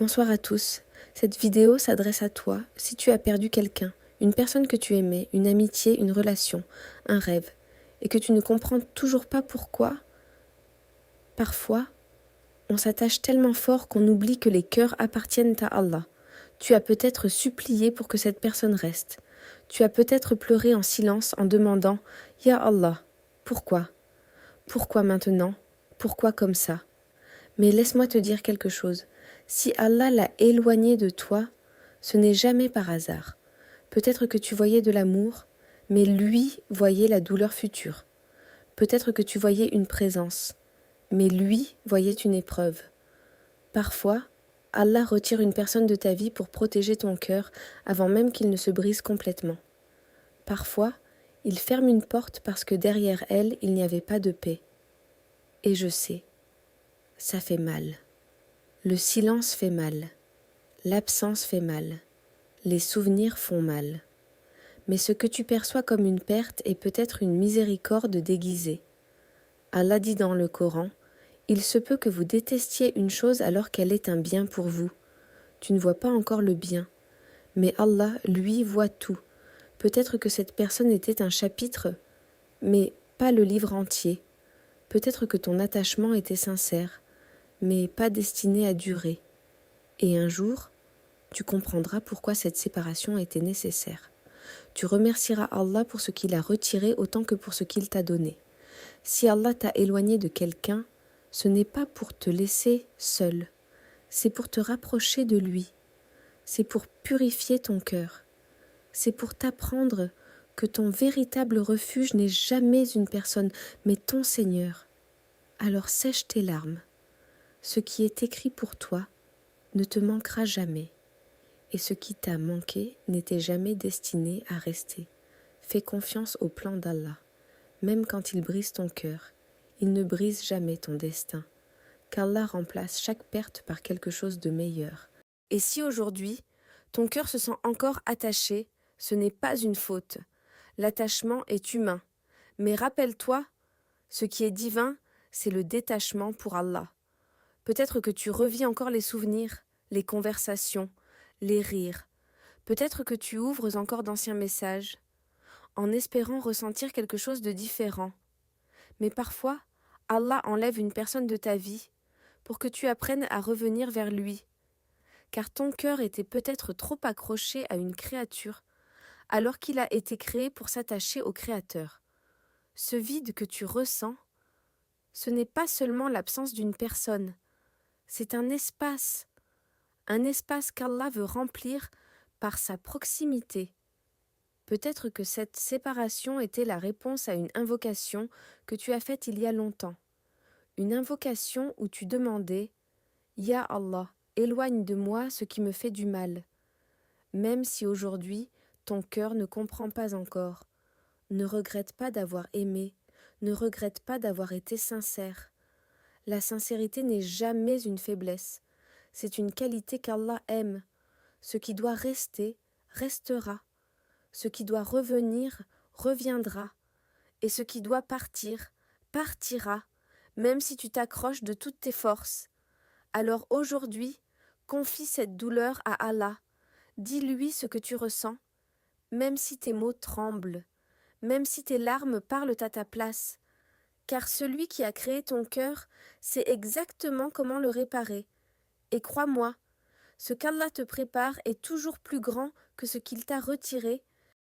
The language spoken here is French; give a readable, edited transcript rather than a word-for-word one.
Bonsoir à tous. Cette vidéo s'adresse à toi si tu as perdu quelqu'un, une personne que tu aimais, une amitié, une relation, un rêve, et que tu ne comprends toujours pas pourquoi. Parfois, on s'attache tellement fort qu'on oublie que les cœurs appartiennent à Allah. Tu as peut-être supplié pour que cette personne reste. Tu as peut-être pleuré en silence en demandant « Ya Allah, pourquoi? Pourquoi maintenant? Pourquoi comme ça ?» Mais laisse-moi te dire quelque chose. Si Allah l'a éloigné de toi, ce n'est jamais par hasard. Peut-être que tu voyais de l'amour, mais lui voyait la douleur future. Peut-être que tu voyais une présence, mais lui voyait une épreuve. Parfois, Allah retire une personne de ta vie pour protéger ton cœur avant même qu'il ne se brise complètement. Parfois, il ferme une porte parce que derrière elle, il n'y avait pas de paix. Et je sais, ça fait mal. Le silence fait mal, l'absence fait mal, les souvenirs font mal. Mais ce que tu perçois comme une perte est peut-être une miséricorde déguisée. Allah dit dans le Coran, « Il se peut que vous détestiez une chose alors qu'elle est un bien pour vous. Tu ne vois pas encore le bien, mais Allah, lui, voit tout. Peut-être que cette personne était un chapitre, mais pas le livre entier. Peut-être que ton attachement était sincère, mais pas destiné à durer. Et un jour, tu comprendras pourquoi cette séparation était nécessaire. Tu remercieras Allah pour ce qu'il a retiré autant que pour ce qu'il t'a donné. Si Allah t'a éloigné de quelqu'un, ce n'est pas pour te laisser seul, c'est pour te rapprocher de lui, c'est pour purifier ton cœur, c'est pour t'apprendre que ton véritable refuge n'est jamais une personne, mais ton Seigneur. Alors sèche tes larmes. Ce qui est écrit pour toi ne te manquera jamais. Et ce qui t'a manqué n'était jamais destiné à rester. Fais confiance au plan d'Allah. Même quand il brise ton cœur, il ne brise jamais ton destin, qu'Allah remplace chaque perte par quelque chose de meilleur. Et si aujourd'hui, ton cœur se sent encore attaché, ce n'est pas une faute. L'attachement est humain. Mais rappelle-toi, ce qui est divin, c'est le détachement pour Allah. Peut-être que tu revis encore les souvenirs, les conversations, les rires. Peut-être que tu ouvres encore d'anciens messages, en espérant ressentir quelque chose de différent. Mais parfois, Allah enlève une personne de ta vie pour que tu apprennes à revenir vers lui. Car ton cœur était peut-être trop accroché à une créature, alors qu'il a été créé pour s'attacher au Créateur. Ce vide que tu ressens, ce n'est pas seulement l'absence d'une personne, c'est un espace qu'Allah veut remplir par sa proximité. Peut-être que cette séparation était la réponse à une invocation que tu as faite il y a longtemps. Une invocation où tu demandais « Ya Allah, éloigne de moi ce qui me fait du mal ». Même si aujourd'hui, ton cœur ne comprend pas encore. Ne regrette pas d'avoir aimé, ne regrette pas d'avoir été sincère. La sincérité n'est jamais une faiblesse. C'est une qualité qu'Allah aime. Ce qui doit rester, restera. Ce qui doit revenir, reviendra. Et ce qui doit partir, partira, même si tu t'accroches de toutes tes forces. Alors aujourd'hui, confie cette douleur à Allah. Dis-lui ce que tu ressens, même si tes mots tremblent, même si tes larmes parlent à ta place. Car celui qui a créé ton cœur sait exactement comment le réparer. Et crois-moi, ce qu'Allah te prépare est toujours plus grand que ce qu'il t'a retiré